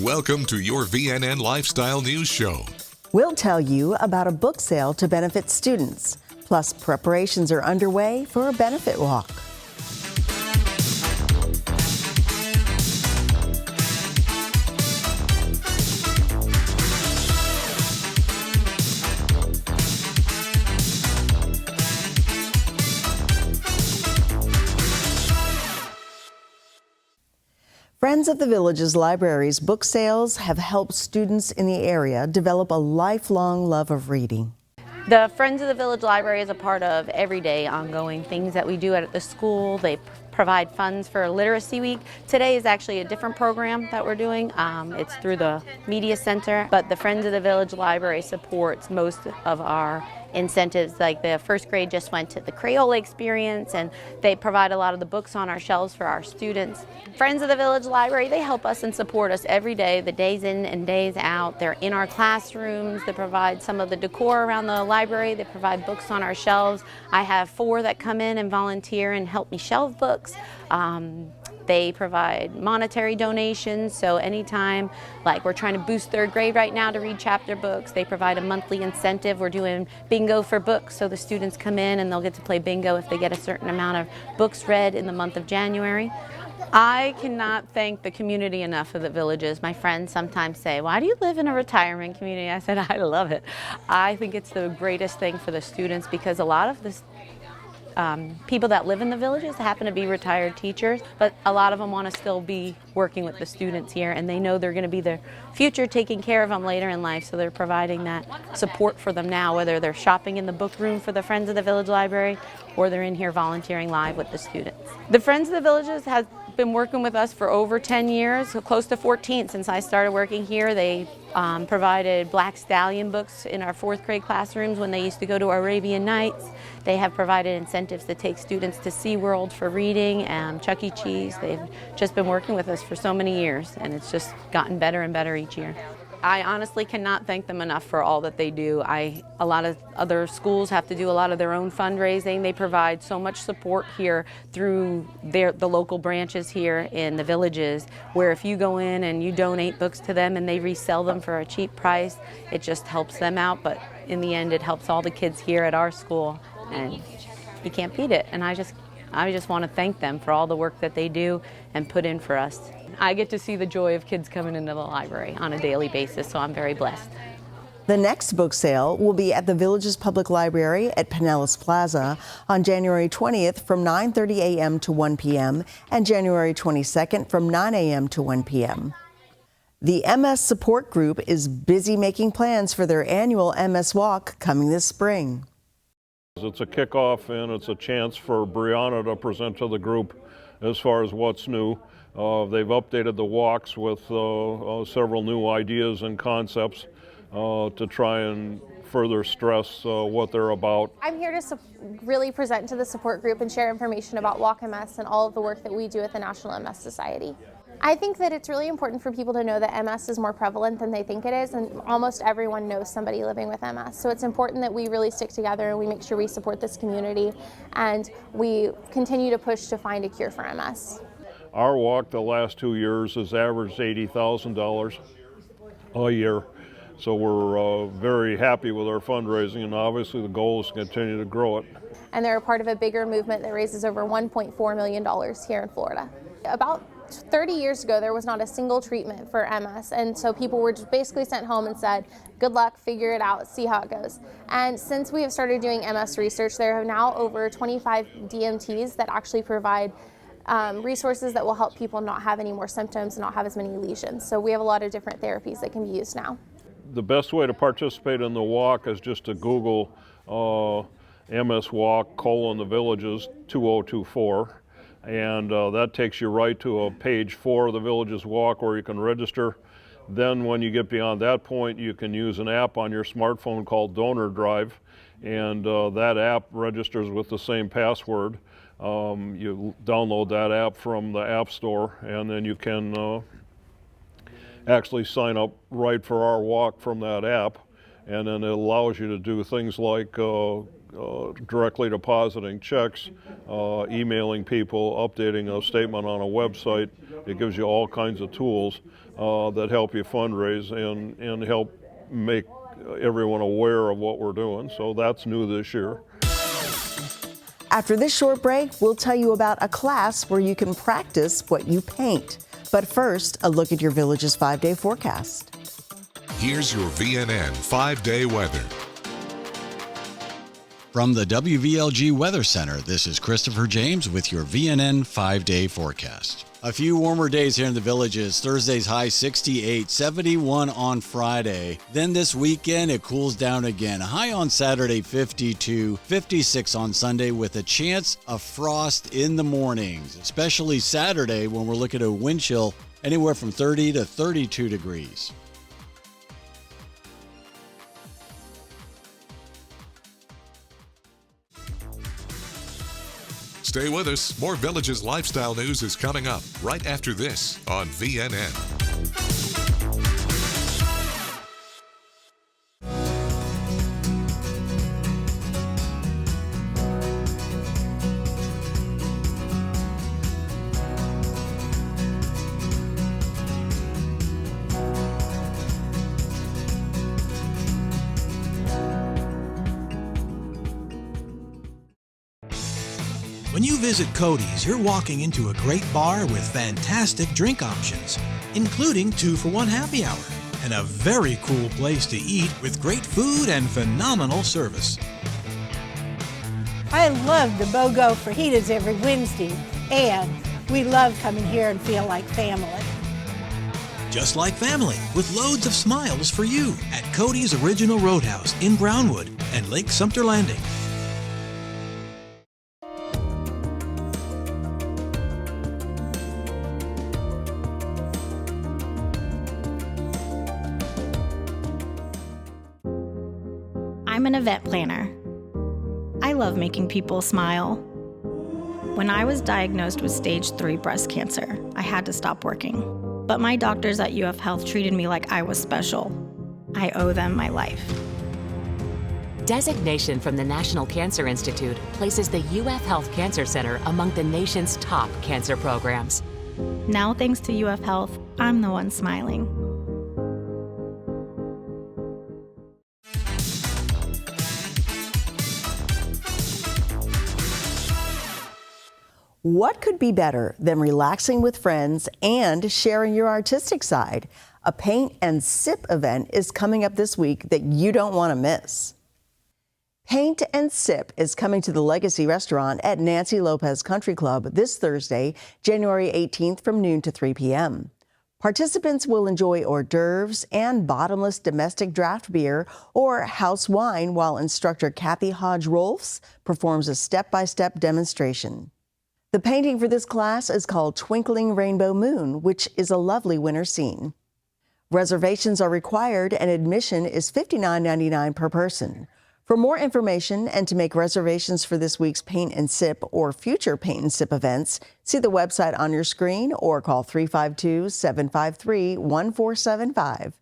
Welcome to your VNN Lifestyle News Show. We'll tell you about a book sale to benefit students. Plus, preparations are underway for a benefit walk. Friends of the Village's Libraries book sales have helped students in the area develop a lifelong love of reading. The Friends of the Village Library is a part of everyday ongoing things that we do at the school. They provide funds for Literacy Week. Today is actually a different program that we're doing. It's through the Media Center, but the Friends of the Village Library supports most of our incentives. Like the first grade just went to the Crayola experience, and they provide a lot of the books on our shelves for our students. Friends of the Village Library, they help us and support us every day, the days in and days out. They're in our classrooms. They provide some of the decor around the library. They provide books on our shelves. I have 4 that come in and volunteer and help me shelve books. They provide monetary donations, so anytime, like we're trying to boost 3rd grade right now to read chapter books, they provide a monthly incentive. We're doing bingo for books, so the students come in and they'll get to play bingo if they get a certain amount of books read in the month of January. I cannot thank the community enough of the Villages. My friends sometimes say, why do you live in a retirement community? I said, I love it. I think it's the greatest thing for the students because a lot of this people that live in the Villages happen to be retired teachers, but a lot of them want to still be working with the students here, and they know they're going to be their future, taking care of them later in life, so they're providing that support for them now, whether they're shopping in the book room for the Friends of the Village Library or they're in here volunteering live with the students. The Friends of the Villages has been working with us for over 10 years, so close to 14 since I started working here. They provided Black Stallion books in our 4th grade classrooms when they used to go to Arabian Nights. They have provided incentives to take students to SeaWorld for reading and Chuck E. Cheese. They've just been working with us for so many years, and it's just gotten better and better each year. I honestly cannot thank them enough for all that they do. A lot of other schools have to do a lot of their own fundraising. They provide so much support here through the local branches here in the Villages, where if you go in and you donate books to them and they resell them for a cheap price, it just helps them out. But in the end, it helps all the kids here at our school, and you can't beat it. And I just want to thank them for all the work that they do and put in for us. I get to see the joy of kids coming into the library on a daily basis, so I'm very blessed. The next book sale will be at the Villages Public Library at Pinellas Plaza on January 20th from 9:30 a.m. to 1 p.m. and January 22nd from 9 a.m. to 1 p.m. The MS Support Group is busy making plans for their annual MS Walk coming this spring. It's a kickoff and it's a chance for Brianna to present to the group as far as what's new. They've updated the walks with several new ideas and concepts to try and further stress what they're about. I'm here to really present to the support group and share information about Walk MS and all of the work that we do at the National MS Society. I think that it's really important for people to know that MS is more prevalent than they think it is, and almost everyone knows somebody living with MS. So it's important that we really stick together and we make sure we support this community and we continue to push to find a cure for MS. Our walk the last 2 years has averaged $80,000 a year. So we're very happy with our fundraising, and obviously the goal is to continue to grow it. And they're a part of a bigger movement that raises over $1.4 million here in Florida. About 30 years ago, there was not a single treatment for MS, and so people were just basically sent home and said, good luck, figure it out, see how it goes. And since we have started doing MS research, there are now over 25 DMTs that actually provide resources that will help people not have any more symptoms and not have as many lesions. So we have a lot of different therapies that can be used now. The best way to participate in the walk is just to Google MS Walk : the Villages 2024. And that takes you right to a page 4 of the Villages Walk where you can register. Then when you get beyond that point, you can use an app on your smartphone called Donor Drive, and that app registers with the same password. You download that app from the App Store, and then you can actually sign up right for our walk from that app. and then it allows you to do things like directly depositing checks, emailing people, updating a statement on a website. It gives you all kinds of tools that help you fundraise and help make everyone aware of what we're doing. So that's new this year. After this short break, we'll tell you about a class where you can practice what you paint. But first, a look at your village's 5-day forecast. Here's your VNN 5-day weather. From the WVLG Weather Center, this is Christopher James with your VNN 5-day forecast. A few warmer days here in the Villages. Thursday's high 68, 71 on Friday. Then this weekend, it cools down again. High on Saturday, 52, 56 on Sunday with a chance of frost in the mornings, especially Saturday when we're looking at a wind chill anywhere from 30 to 32 degrees. Stay with us. More Villages lifestyle news is coming up right after this on VNN. When you visit Cody's, you're walking into a great bar with fantastic drink options, including 2-for-1 happy hour, and a very cool place to eat with great food and phenomenal service. I love the BOGO fajitas every Wednesday, and we love coming here and feel like family. Just like family, with loads of smiles for you at Cody's Original Roadhouse in Brownwood and Lake Sumter Landing. I'm an event planner. I love making people smile. When I was diagnosed with stage 3 breast cancer, I had to stop working. But my doctors at UF Health treated me like I was special. I owe them my life. Designation from the National Cancer Institute places the UF Health Cancer Center among the nation's top cancer programs. Now, thanks to UF Health, I'm the one smiling. What could be better than relaxing with friends and sharing your artistic side? A paint and sip event is coming up this week that you don't want to miss. Paint and Sip is coming to the Legacy restaurant at Nancy Lopez Country Club this Thursday, January 18th from noon to 3 p.m. Participants will enjoy hors d'oeuvres and bottomless domestic draft beer or house wine while instructor Kathy Hodge-Rolfs performs a step-by-step demonstration. The painting for this class is called Twinkling Rainbow Moon, which is a lovely winter scene. Reservations are required and admission is $59.99 per person. For more information and to make reservations for this week's Paint and Sip or future Paint and Sip events, see the website on your screen or call 352-753-1475.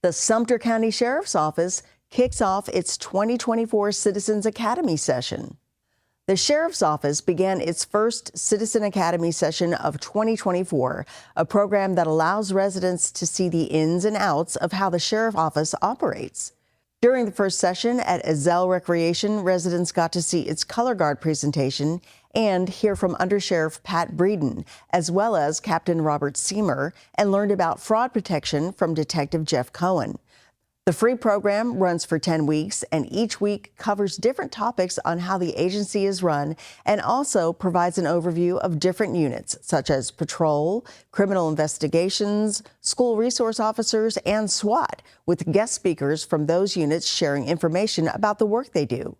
The Sumter County Sheriff's Office kicks off its 2024 Citizens Academy session. The Sheriff's Office began its first Citizen Academy session of 2024, a program that allows residents to see the ins and outs of how the Sheriff's Office operates. During the first session at Ezell Recreation, residents got to see its color guard presentation and hear from Undersheriff Pat Breeden, as well as Captain Robert Seamer, and learned about fraud protection from Detective Jeff Cohen. The free program runs for 10 weeks, and each week covers different topics on how the agency is run and also provides an overview of different units, such as patrol, criminal investigations, school resource officers, and SWAT, with guest speakers from those units sharing information about the work they do.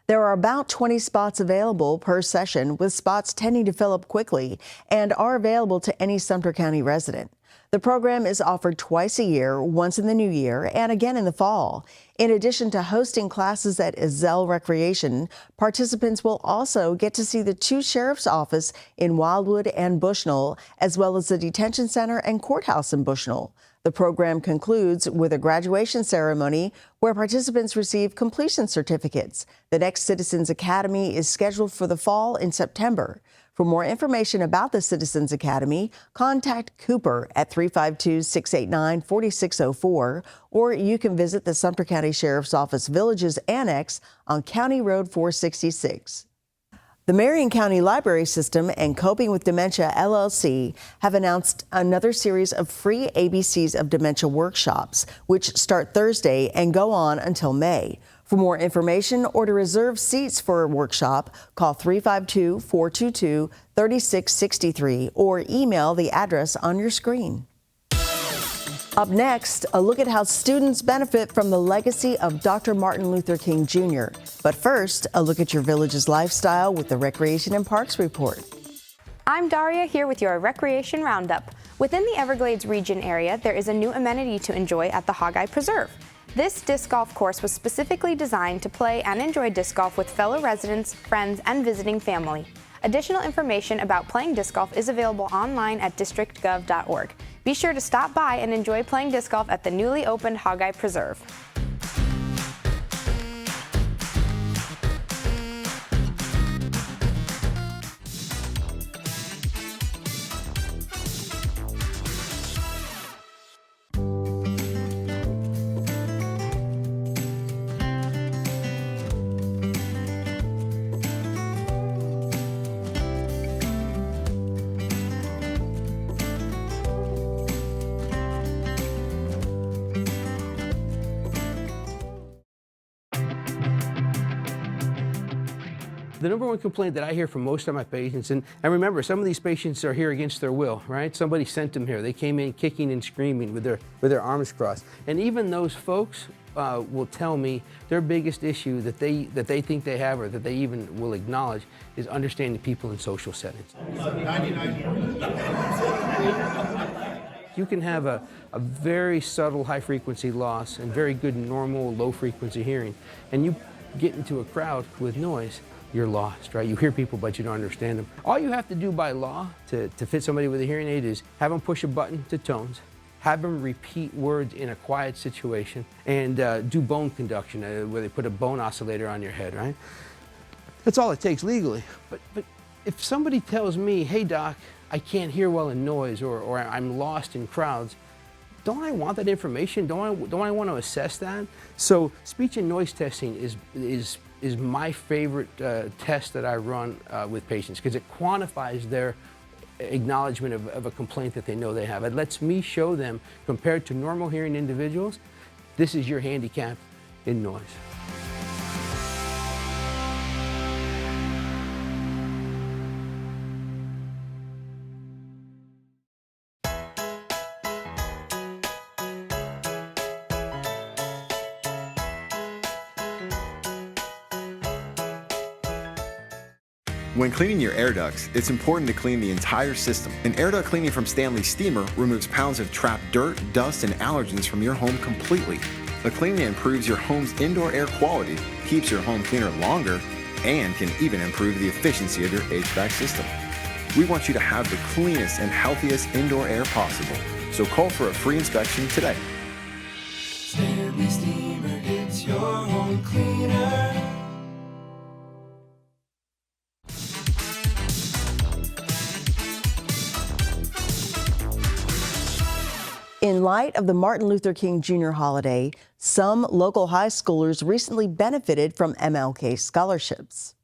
There are about 20 spots available per session, with spots tending to fill up quickly and are available to any Sumter County resident. The program is offered twice a year, once in the new year and again in the fall. In addition to hosting classes at Ezell Recreation, participants will also get to see the 2 sheriff's offices in Wildwood and Bushnell, as well as the detention center and courthouse in Bushnell. The program concludes with a graduation ceremony where participants receive completion certificates. The next Citizens Academy is scheduled for the fall in September. For more information about the Citizens Academy, contact Cooper at 352-689-4604, or you can visit the Sumter County Sheriff's Office Villages Annex on County Road 466. The Marion County Library System and Coping with Dementia, LLC, have announced another series of free ABCs of Dementia workshops, which start Thursday and go on until May. For more information or to reserve seats for a workshop, call 352-422-3663 or email the address on your screen. Up next, a look at how students benefit from the legacy of Dr. Martin Luther King Jr. But first, a look at your village's lifestyle with the Recreation and Parks Report. I'm Daria here with your Recreation Roundup. Within the Everglades region area, there is a new amenity to enjoy at the Hogeye Preserve. This disc golf course was specifically designed to play and enjoy disc golf with fellow residents, friends, and visiting family. Additional information about playing disc golf is available online at districtgov.org. Be sure to stop by and enjoy playing disc golf at the newly opened Hogeye Preserve. The number one complaint that I hear from most of my patients, and remember, some of these patients are here against their will, right? Somebody sent them here. They came in kicking and screaming with their arms crossed. And even those folks will tell me their biggest issue that they think they have, or that they even will acknowledge, is understanding people in social settings. You can have a very subtle high-frequency loss and very good normal low-frequency hearing, and you get into a crowd with noise, you're lost, right? You hear people, but you don't understand them. All you have to do by law to fit somebody with a hearing aid is have them push a button to tones, have them repeat words in a quiet situation, and do bone conduction, where they put a bone oscillator on your head, right? That's all it takes legally. But if somebody tells me, hey doc, I can't hear well in noise, or I'm lost in crowds, don't I want that information? Don't I want to assess that? So speech and noise testing is my favorite test that I run with patients, because it quantifies their acknowledgement of a complaint that they know they have. It lets me show them, compared to normal hearing individuals, this is your handicap in noise. When cleaning your air ducts, it's important to clean the entire system. An air duct cleaning from Stanley Steamer removes pounds of trapped dirt, dust, and allergens from your home completely. The cleaning improves your home's indoor air quality, keeps your home cleaner longer, and can even improve the efficiency of your HVAC system. We want you to have the cleanest and healthiest indoor air possible, so call for a free inspection today. Stanley Steamer gets your home cleaner. In light of the Martin Luther King Jr. holiday, some local high schoolers recently benefited from MLK Scholarships.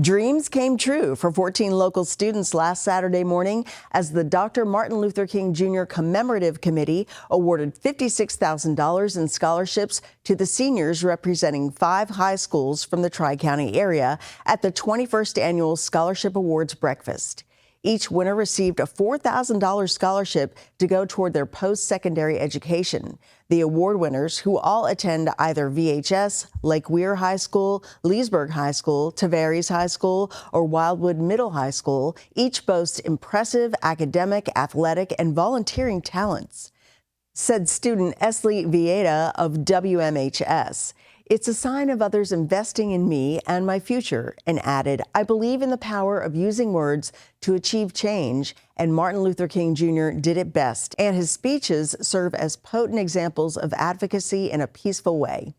Dreams came true for 14 local students last Saturday morning as the Dr. Martin Luther King Jr. Commemorative Committee awarded $56,000 in scholarships to the seniors representing 5 high schools from the Tri-County area at the 21st Annual Scholarship Awards Breakfast. Each winner received a $4,000 scholarship to go toward their post-secondary education. The award winners, who all attend either VHS, Lake Weir High School, Leesburg High School, Tavares High School, or Wildwood Middle High School, each boasts impressive academic, athletic, and volunteering talents, said student Esli Vieta of WMHS. It's a sign of others investing in me and my future, and added, I believe in the power of using words to achieve change, and Martin Luther King Jr. did it best, and his speeches serve as potent examples of advocacy in a peaceful way.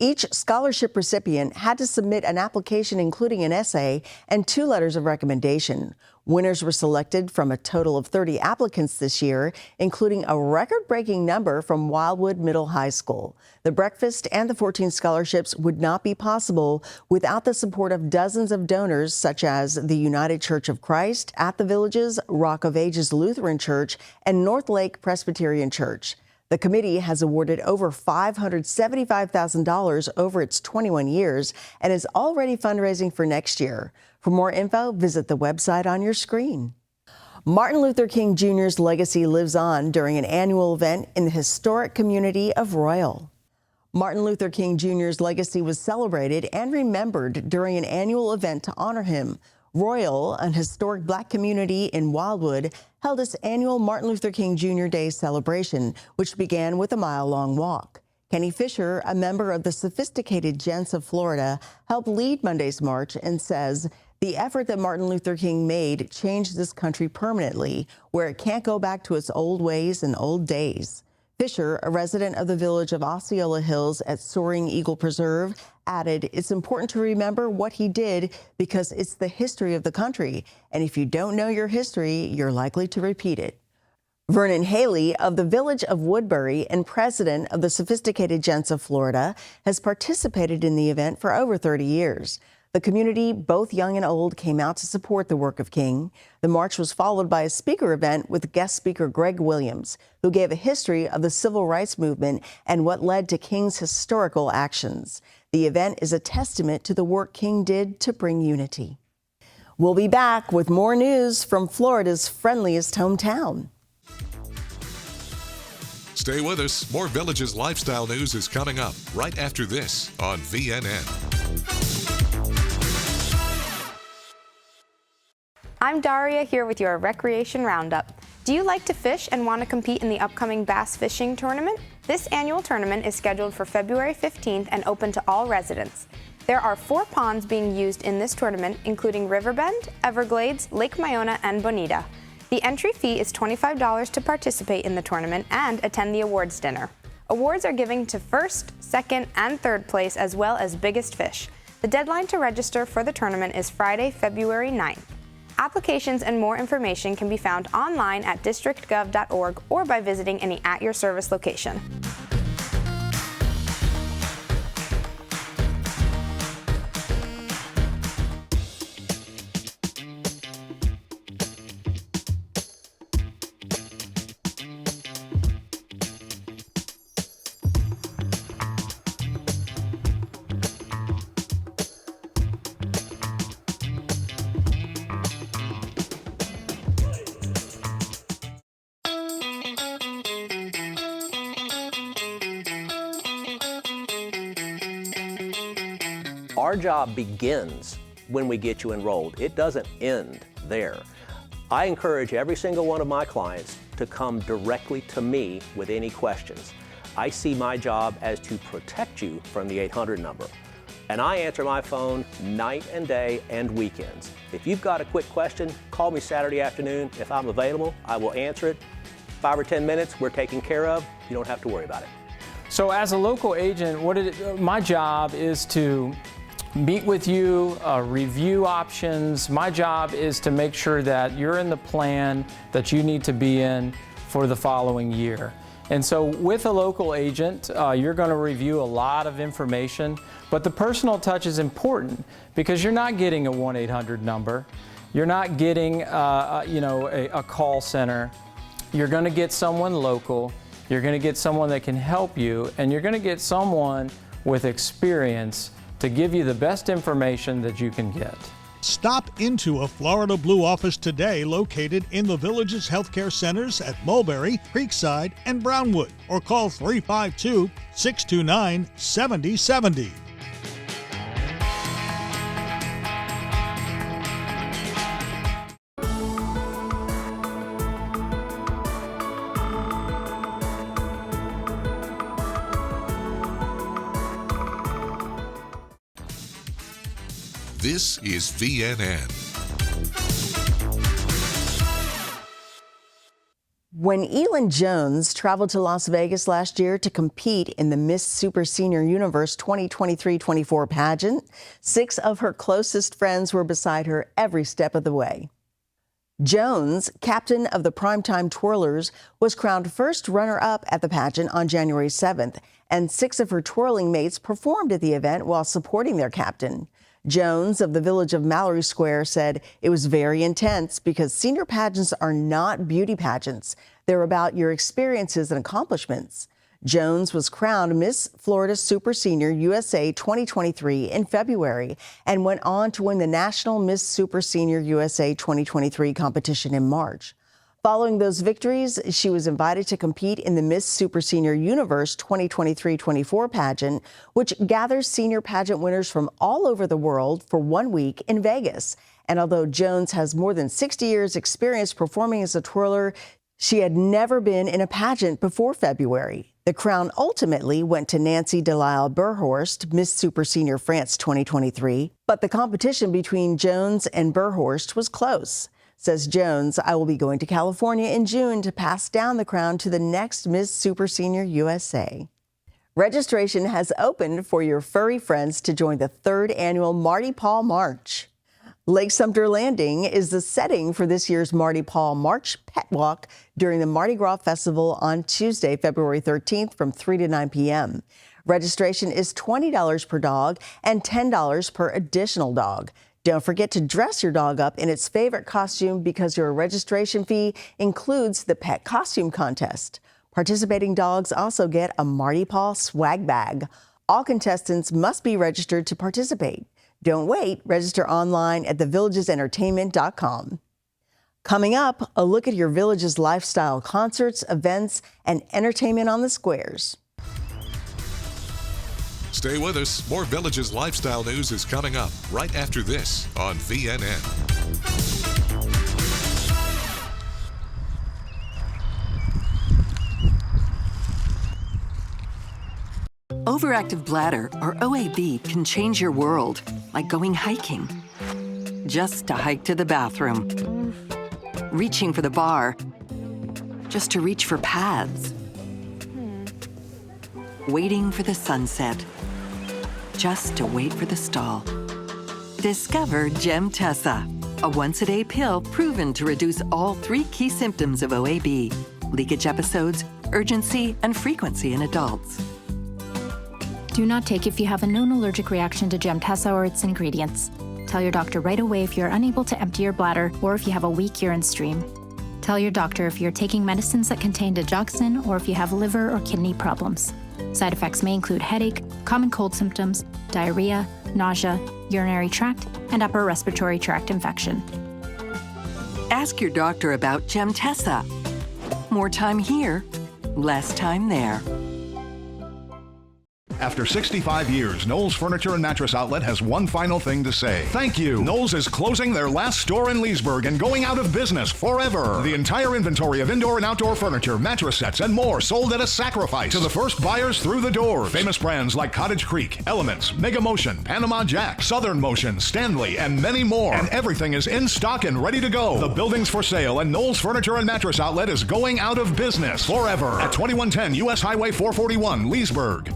Each scholarship recipient had to submit an application including an essay and 2 letters of recommendation. Winners were selected from a total of 30 applicants this year, including a record-breaking number from Wildwood Middle High School. The breakfast and the 14 scholarships would not be possible without the support of dozens of donors, such as the United Church of Christ, At the Villages, Rock of Ages Lutheran Church, and North Lake Presbyterian Church. The committee has awarded over $575,000 over its 21 years and is already fundraising for next year. For more info, visit the website on your screen. Martin Luther King Jr.'s legacy lives on during an annual event in the historic community of Royal. Martin Luther King Jr.'s legacy was celebrated and remembered during an annual event to honor him. Royal, an historic Black community in Wildwood, held its annual Martin Luther King Jr. Day celebration, which began with a mile-long walk. Kenny Fisher, a member of the Sophisticated Gents of Florida, helped lead Monday's march and says, the effort that Martin Luther King made changed this country permanently, where it can't go back to its old ways and old days. Fisher, a resident of the village of Osceola Hills at Soaring Eagle Preserve, added, it's important to remember what he did because it's the history of the country, and if you don't know your history, you're likely to repeat it. Vernon Haley of the village of Woodbury and president of the Sophisticated Gents of Florida has participated in the event for over 30 years. The community, both young and old, came out to support the work of King. The march was followed by a speaker event with guest speaker Greg Williams, who gave a history of the civil rights movement and what led to King's historical actions. The event is a testament to the work King did to bring unity. We'll be back with more news from Florida's friendliest hometown. Stay with us. More Villages lifestyle news is coming up right after this on VNN. I'm Daria here with your Recreation Roundup. Do you like to fish and want to compete in the upcoming bass fishing tournament? This annual tournament is scheduled for February 15th and open to all residents. There are 4 ponds being used in this tournament, including Riverbend, Everglades, Lake Myona, and Bonita. The entry fee is $25 to participate in the tournament and attend the awards dinner. Awards are given to first, second, and third place, as well as biggest fish. The deadline to register for the tournament is Friday, February 9th. Applications and more information can be found online at districtgov.org or by visiting any At Your Service location. Our job begins when we get you enrolled. It doesn't end there. I encourage every single one of my clients to come directly to me with any questions. I see my job as to protect you from the 800 number. And I answer my phone night and day and weekends. If you've got a quick question, call me Saturday afternoon. If I'm available, I will answer it. 5 or 10 minutes, we're taken care of. You don't have to worry about it. So as a local agent, my job is to meet with you, review options. My job is to make sure that you're in the plan that you need to be in for the following year. And so with a local agent, you're going to review a lot of information, but the personal touch is important because you're not getting a 1-800 number. You're not getting a call center. You're going to get someone local. You're going to get someone that can help you, and you're going to get someone with experience to give you the best information that you can get. Stop into a Florida Blue office today located in the Village's healthcare centers at Mulberry, Creekside, and Brownwood, or call 352-629-7070. This is VNN. When Elin Jones traveled to Las Vegas last year to compete in the Miss Super Senior Universe 2023-24 pageant, 6 of her closest friends were beside her every step of the way. Jones, captain of the Primetime Twirlers, was crowned first runner-up at the pageant on January 7th, and 6 of her twirling mates performed at the event while supporting their captain. Jones of the Village of Mallory Square said it was very intense because senior pageants are not beauty pageants. They're about your experiences and accomplishments. Jones was crowned Miss Florida Super Senior USA 2023 in February and went on to win the National Miss Super Senior USA 2023 competition in March. Following those victories, she was invited to compete in the Miss Super Senior Universe 2023-24 pageant, which gathers senior pageant winners from all over the world for 1 week in Vegas. And although Jones has more than 60 years experience performing as a twirler, she had never been in a pageant before February. The crown ultimately went to Nancy Delisle-Burhorst, Miss Super Senior France 2023, but the competition between Jones and Burhorst was close. Says Jones, I will be going to California in June to pass down the crown to the next Miss Super Senior USA. Registration has opened for your furry friends to join the 3rd annual Marty Paul March. Lake Sumter Landing is the setting for this year's Marty Paul March Pet Walk during the Mardi Gras Festival on Tuesday, February 13th from 3 to 9 p.m. Registration is $20 per dog and $10 per additional dog. Don't forget to dress your dog up in its favorite costume because your registration fee includes the pet costume contest. Participating dogs also get a Marty Paul swag bag. All contestants must be registered to participate. Don't wait. Register online at thevillagesentertainment.com. Coming up, a look at your Village's lifestyle concerts, events, and entertainment on the squares. Stay with us. More Village's lifestyle news is coming up right after this on VNN. Overactive bladder, or OAB, can change your world, like going hiking. Just to hike to the bathroom. Reaching for the bar, just to reach for pads. Waiting for the sunset, just to wait for the stall. Discover Gemtesa, a once-a-day pill proven to reduce all 3 key symptoms of OAB: leakage episodes, urgency, and frequency in adults. Do not take if you have a known allergic reaction to Gemtesa or its ingredients. Tell your doctor right away if you're unable to empty your bladder or if you have a weak urine stream. Tell your doctor if you're taking medicines that contain digoxin or if you have liver or kidney problems. Side effects may include headache, common cold symptoms, diarrhea, nausea, urinary tract, and upper respiratory tract infection. Ask your doctor about Gemtesa. More time here, less time there. After 65 years, Knowles Furniture and Mattress Outlet has one final thing to say. Thank you. Knowles is closing their last store in Leesburg and going out of business forever. The entire inventory of indoor and outdoor furniture, mattress sets, and more sold at a sacrifice to the first buyers through the doors. Famous brands like Cottage Creek, Elements, Mega Motion, Panama Jack, Southern Motion, Stanley, and many more. And everything is in stock and ready to go. The building's for sale, and Knowles Furniture and Mattress Outlet is going out of business forever at 2110 U.S. Highway 441, Leesburg.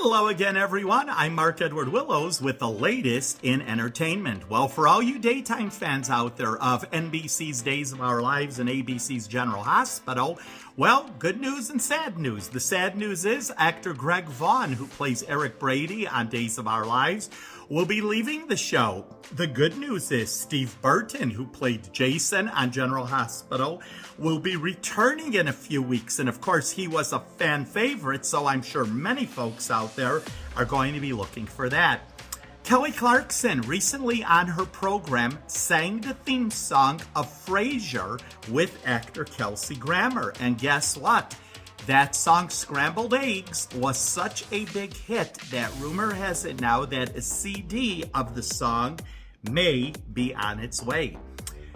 Hello again, everyone. I'm Mark Edward Willows with the latest in entertainment. Well, for all you daytime fans out there of NBC's Days of Our Lives and ABC's General Hospital, well, good news and sad news. The sad news is actor Greg Vaughn, who plays Eric Brady on Days of Our Lives, will be leaving the show. The good news is Steve Burton, who played Jason on General Hospital, will be returning in a few weeks. And of course, he was a fan favorite, so I'm sure many folks out there are going to be looking for that. Kelly Clarkson recently on her program sang the theme song of Frasier with actor Kelsey Grammer. And guess what? That song, Scrambled Eggs, was such a big hit that rumor has it now that a CD of the song may be on its way.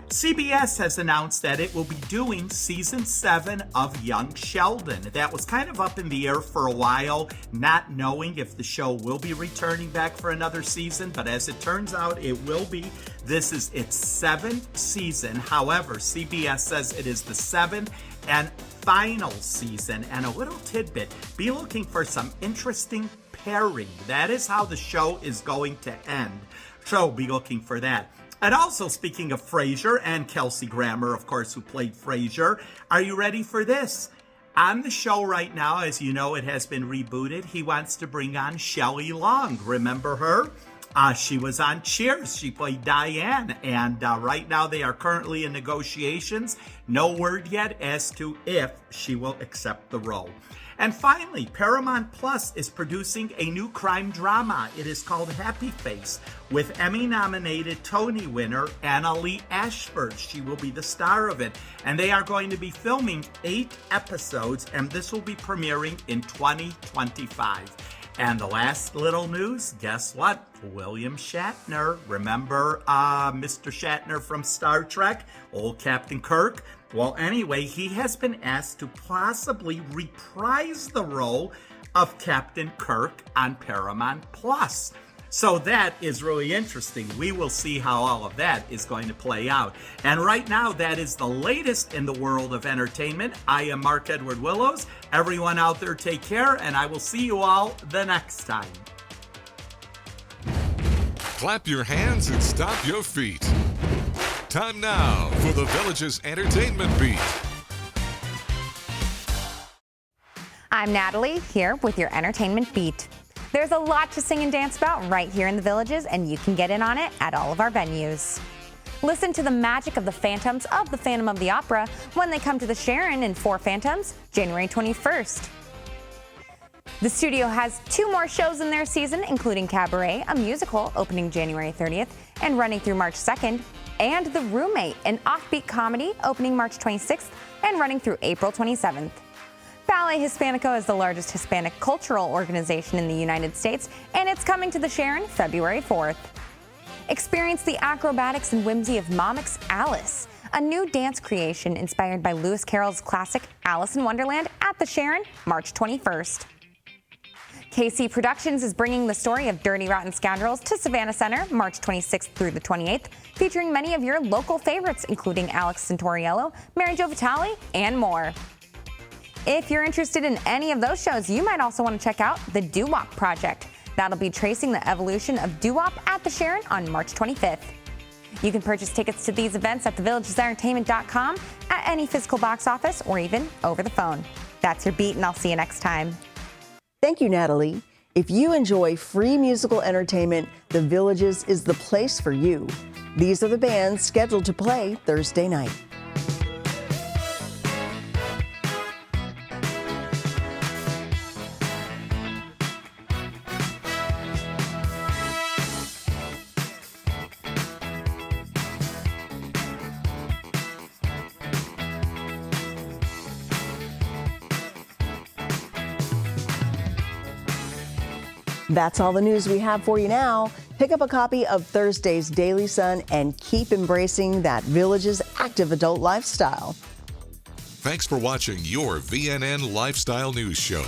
CBS has announced that it will be doing season 7 of Young Sheldon. That was kind of up in the air for a while, not knowing if the show will be returning back for another season, but as it turns out, it will be. This is its 7th season. However, CBS says it is the 7th and final season. And a little tidbit, be looking for some interesting pairing. That is how the show is going to end. So be looking for that. And also, speaking of Frasier and Kelsey Grammer, of course, who played Frasier, are you ready for this? On the show right now, as you know, it has been rebooted. He wants to bring on Shelley Long. Remember her? She was on Cheers. She played Diane. And right now they are currently in negotiations. No word yet as to if she will accept the role. And finally, Paramount Plus is producing a new crime drama. It is called Happy Face, with Emmy-nominated Tony winner Anna Lee Ashford. She will be the star of it. And they are going to be filming 8 episodes, and this will be premiering in 2025. And the last little news, guess what? William Shatner. Remember Mr. Shatner from Star Trek, old Captain Kirk? Well, anyway, he has been asked to possibly reprise the role of Captain Kirk on Paramount Plus. So that is really interesting. We will see how all of that is going to play out. And right now, that is the latest in the world of entertainment. I am Mark Edward Willows. Everyone out there, take care, and I will see you all the next time. Clap your hands and stomp your feet. Time now for the Village's Entertainment Beat. I'm Natalie, here with your Entertainment Beat. There's a lot to sing and dance about right here in the Villages, and you can get in on it at all of our venues. Listen to the magic of the Phantoms of the Phantom of the Opera when they come to the Sharon in 4 Phantoms, January 21st. The studio has 2 more shows in their season, including Cabaret, a musical, opening January 30th and running through March 2nd, and The Roommate, an offbeat comedy, opening March 26th and running through April 27th. Ballet Hispanico is the largest Hispanic cultural organization in the United States, and it's coming to the Sharon February 4th. Experience the acrobatics and whimsy of Momix Alice, a new dance creation inspired by Lewis Carroll's classic Alice in Wonderland at the Sharon March 21st. KC Productions is bringing the story of Dirty Rotten Scoundrels to Savannah Center March 26th through the 28th, featuring many of your local favorites, including Alex Santoriello, Mary Jo Vitale, and more. If you're interested in any of those shows, you might also want to check out the Doo-Wop Project. That'll be tracing the evolution of doo-wop at the Sharon on March 25th. You can purchase tickets to these events at thevillagesentertainment.com, at any physical box office, or even over the phone. That's your beat, and I'll see you next time. Thank you, Natalie. If you enjoy free musical entertainment, The Villages is the place for you. These are the bands scheduled to play Thursday night. That's all the news we have for you now. Pick up a copy of Thursday's Daily Sun and keep embracing that Village's active adult lifestyle. Thanks for watching your VNN Lifestyle News Show.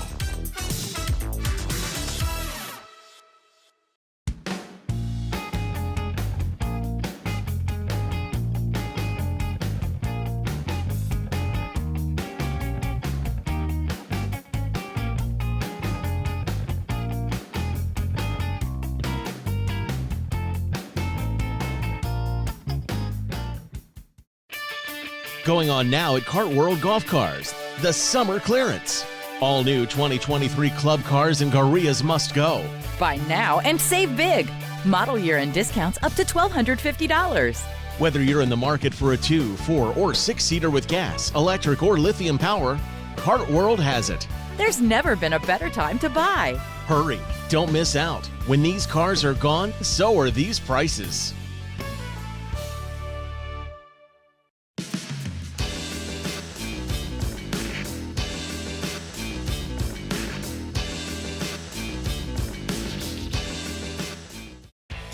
Going on now at Kart World Golf Cars, the summer clearance. All new 2023 club cars and Garias must go. Buy now and save big. Model year and discounts up to $1,250. Whether you're in the market for a 2, 4, or 6-seater with gas, electric, or lithium power, Cart World has it. There's never been a better time to buy. Hurry, don't miss out. When these cars are gone, so are these prices.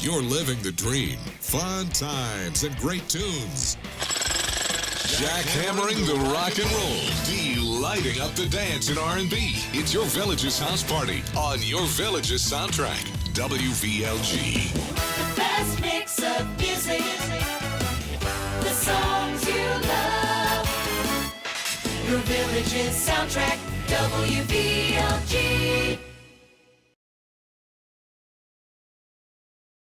You're living the dream. Fun times and great tunes. Jackhammering the rock and roll. Delighting up the dance in R&B. It's your Village's house party on your Village's soundtrack. WVLG. The best mix of music. The songs you love. Your Village's soundtrack. WVLG.